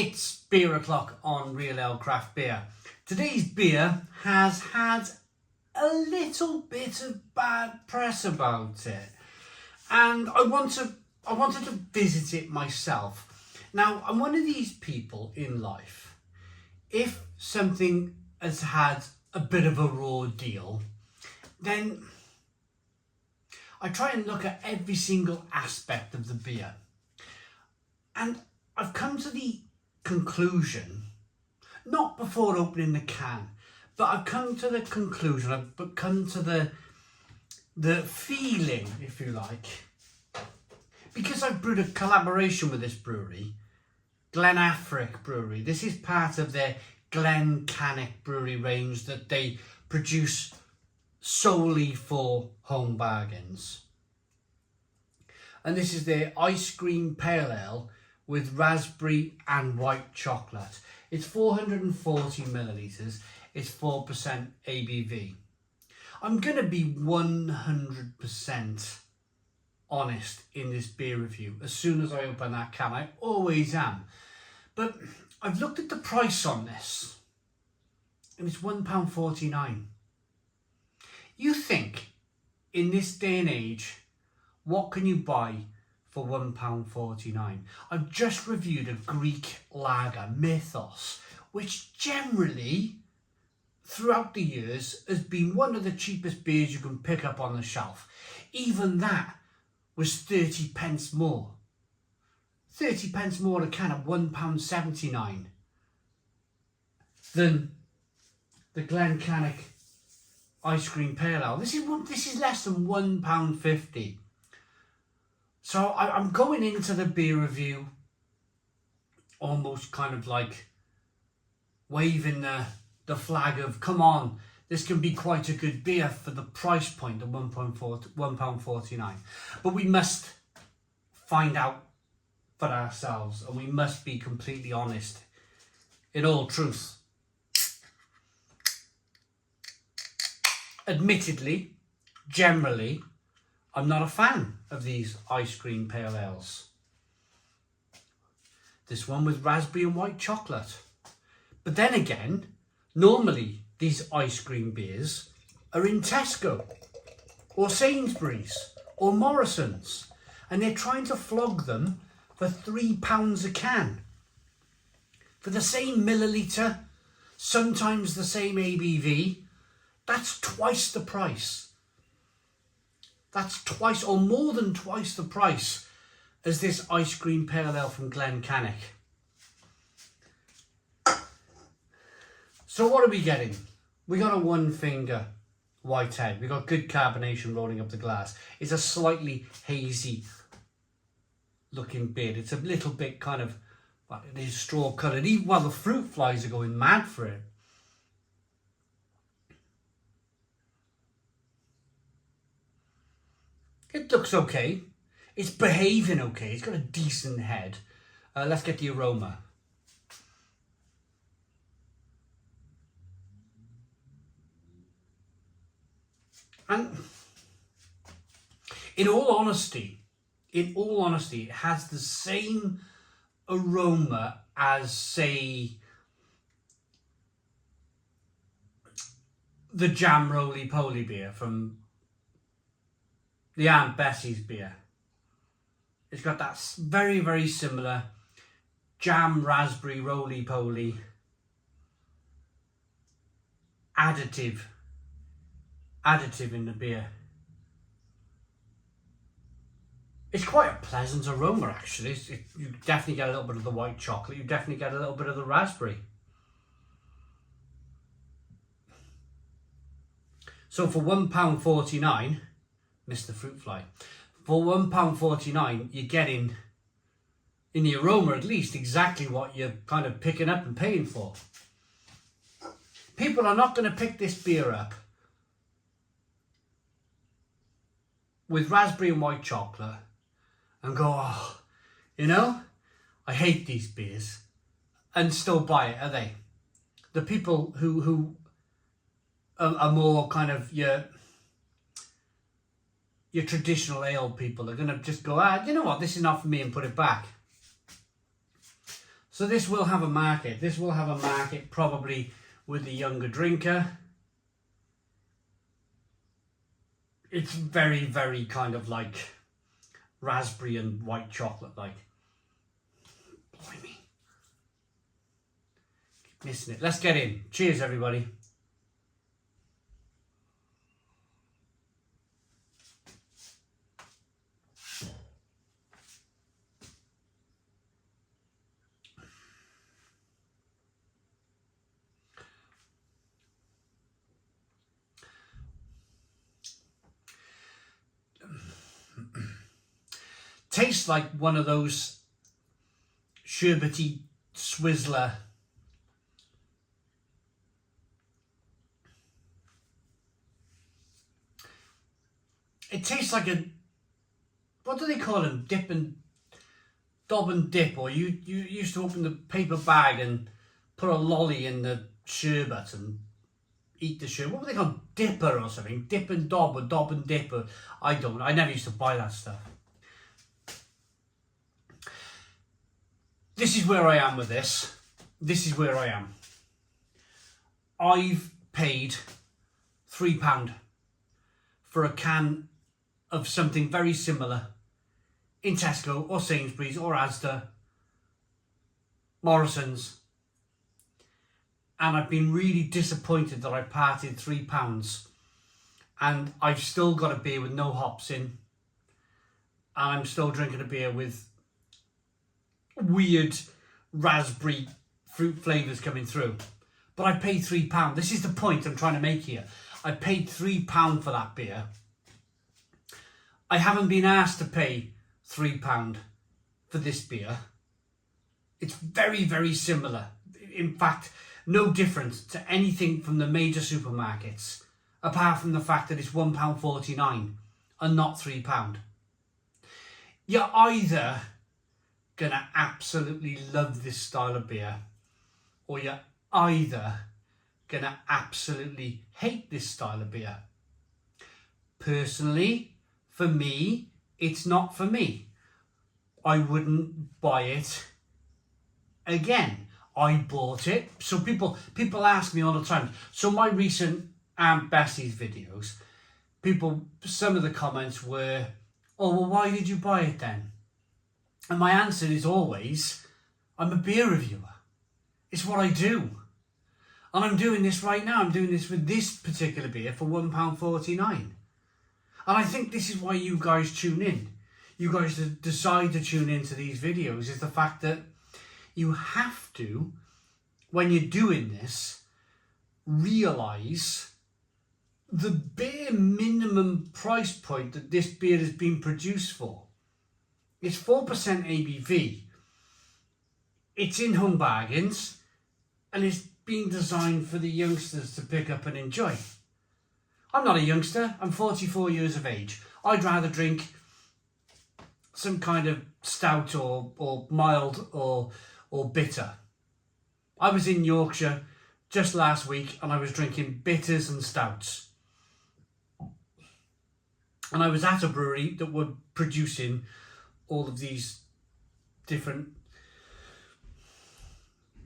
It's Beer O'Clock on Real Ale Craft Beer. Today's beer has had a little bit of bad press about it, and I wanted to visit it myself. Now, I'm one of these people in life, if something has had a bit of a raw deal, then I try and look at every single aspect of the beer. And I've come to the conclusion, not before opening the can, but I've come to the conclusion, I've come to the feeling, if you like, because I've brewed a collaboration with this brewery, Glen Cannich Brewery. This is part of their Glen Cannich Brewery range that they produce solely for home bargains. And this is their ice cream pale ale with raspberry and white chocolate. It's 440 millilitres. It's 4% ABV. I'm going to be 100% honest in this beer review as soon as I open that can. I always am. But I've looked at the price on this, and it's £1.49. You think, in this day and age, what can you buy for £1.49? I've just reviewed a Greek lager, Mythos, which generally, throughout the years, has been one of the cheapest beers you can pick up on the shelf. Even that was 30 pence more. 30 pence more a can at £1.79 than the Glen Cannich ice cream pale ale. This is less than £1.50. So I'm going into the beer review almost kind of like waving the flag of, come on, this can be quite a good beer for the price point of £1.49. But we must find out for ourselves, and we must be completely honest in all truth. Admittedly, generally, I'm not a fan of these ice cream pale ales. This one with raspberry and white chocolate. But then again, normally these ice cream beers are in Tesco or Sainsbury's or Morrison's, and they're trying to flog them for £3 a can. For the same milliliter, sometimes the same ABV, that's twice the price. That's twice or more than twice the price as this ice cream pale ale from Glen Cannich. So what are we getting? We got a one finger white head. We got good carbonation rolling up the glass. It's a slightly hazy looking beer. It's a little bit kind of, well, it is straw coloured. Even while the fruit flies are going mad for it. It looks okay. It's behaving okay. It's got a decent head. Let's get the aroma. And in all honesty, it has the same aroma as, say, the Jam Roly Poly beer from the Aunt Bessie's beer. It's got that very, very similar jam raspberry roly poly additive in the beer. It's quite a pleasant aroma, actually. You definitely get a little bit of the white chocolate. You definitely get a little bit of the raspberry. So for £1.49, missed the fruit fly. For £1.49, you're getting, in the aroma at least, exactly what you're kind of picking up and paying for. People are not going to pick this beer up with raspberry and white chocolate and go, oh, you know, I hate these beers, and still buy it, are they? The people who are more kind of your traditional ale people are going to just go, you know what, this is not for me, and put it back. So this will have a market. This will have a market probably with the younger drinker. It's very, very kind of like raspberry and white chocolate like. Blimey. Keep missing it. Let's get in. Cheers, everybody. Tastes like one of those sherbety Swizzler. It tastes like a, what do they call them? Dip and dob and dip, or you used to open the paper bag and put a lolly in the sherbet and eat the sherbet. What were they called? Dipper or something? Dip and dob, or dob and dip. Or, I never used to buy that stuff. This is where I am with this. This is where I am. I've paid £3 for a can of something very similar in Tesco or Sainsbury's or Asda, Morrison's, and I've been really disappointed that I parted £3 and I've still got a beer with no hops in, and I'm still drinking a beer with weird raspberry fruit flavours coming through. But I paid £3. This is the point I'm trying to make here. I paid £3 for that beer. I haven't been asked to pay £3 for this beer. It's very, very similar. In fact, no difference to anything from the major supermarkets, apart from the fact that it's £1.49 and not £3. You're either gonna absolutely love this style of beer, or you're either gonna absolutely hate this style of beer. Personally, for me, it's not for me. I wouldn't buy it again. I bought it. So people ask me all the time. So my recent Aunt Bessie's videos, some of the comments were, oh, well, why did you buy it then? And my answer is always, I'm a beer reviewer. It's what I do. And I'm doing this right now. I'm doing this with this particular beer for £1.49. And I think this is why you guys tune in. You guys decide to tune into these videos, is the fact that you have to, when you're doing this, realise the bare minimum price point that this beer has been produced for. It's 4% ABV. It's in home bargains, and it's been designed for the youngsters to pick up and enjoy. I'm not a youngster. I'm 44 years of age. I'd rather drink some kind of stout or mild or bitter. I was in Yorkshire just last week and I was drinking bitters and stouts. And I was at a brewery that were producing all of these different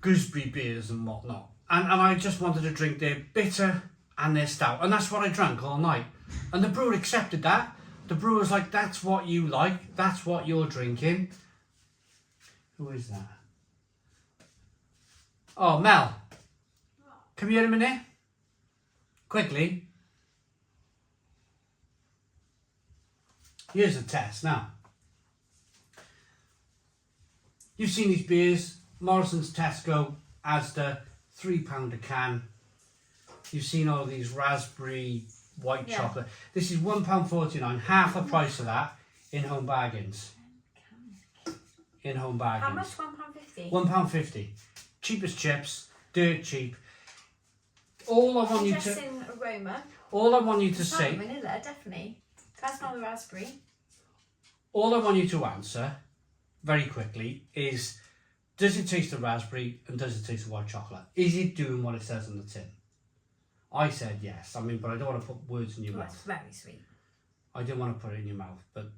gooseberry beers and whatnot. And I just wanted to drink their bitter and their stout. And that's what I drank all night. And the brewer accepted that. The brewer's like, that's what you like. That's what you're drinking. Who is that? Oh, Mel. Come here a minute. Quickly. Here's a test now. You've seen these beers. Morrison's, Tesco, Asda, £3 a can. You've seen all these raspberry white chocolate. This is £1.49, half the price of that in home bargains. In home bargains. How much? £1.50? £1.50. Cheap as chips, dirt cheap. All I want you to. Interesting aroma. All I want you to say. Vanilla, definitely. That's not the raspberry. All I want you to answer, very quickly, is: does it taste of raspberry and does it taste of white chocolate? Is it doing what it says on the tin? I said yes. I mean, but I don't want to put words in your mouth. It's very sweet. I didn't want to put it in your mouth, but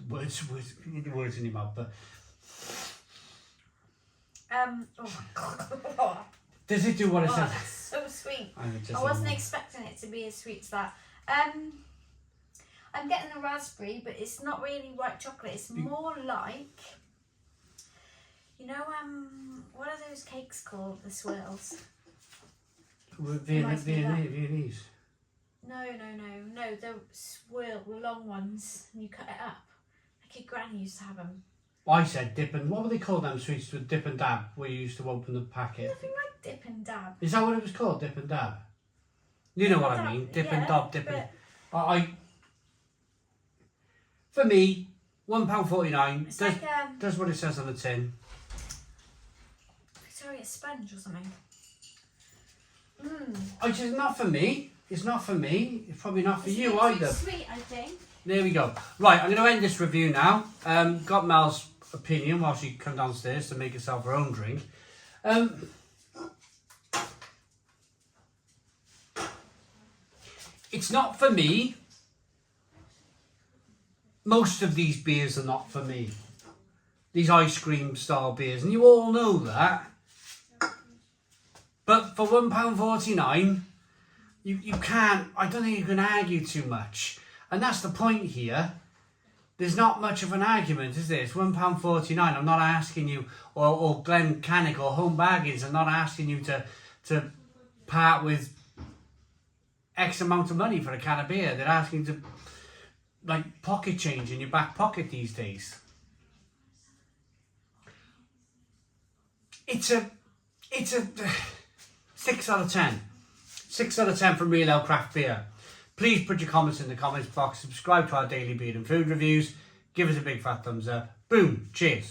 words in your mouth. But Oh, Does it do what it says? that's so sweet. I I wasn't expecting it to be as sweet as that. I'm getting the raspberry, but it's not really white chocolate. It's more like, you know, what are those cakes called? The swirls. Viennese. No. The swirl, the long ones, and you cut it up. My kid Granny used to have them. I said dip and, what were they called, them sweets with dip and dab, where you used to open the packet? Nothing like dip and dab. Is that what it was called, dip and dab? You know what I mean, dip and dab, dip and... For me, £1.49 It's like does what it says on the tin. Victoria sponge or something. It's just not for me. It's not for me. It's probably not for you It's either. too sweet, I think. There we go. Right, I'm going to end this review now. Got Mel's opinion while she come downstairs to make herself her own drink. It's not for me. Most of these beers are not for me. These ice cream style beers, and you all know that. But for £1.49, you can't, I don't think you can argue too much. And that's the point here. There's not much of an argument, is there? It's £1.49. I'm not asking you, or Glen Cannich or Home Bargains, I'm not asking you to part with X amount of money for a can of beer. They're asking you to, like, pocket change in your back pocket these days. It's a 6 out of 10. 6 out of 10 from Real Ale Craft Beer. Please put your comments in the comments box. Subscribe to our daily beer and food reviews. Give us a big fat thumbs up. Boom. Cheers.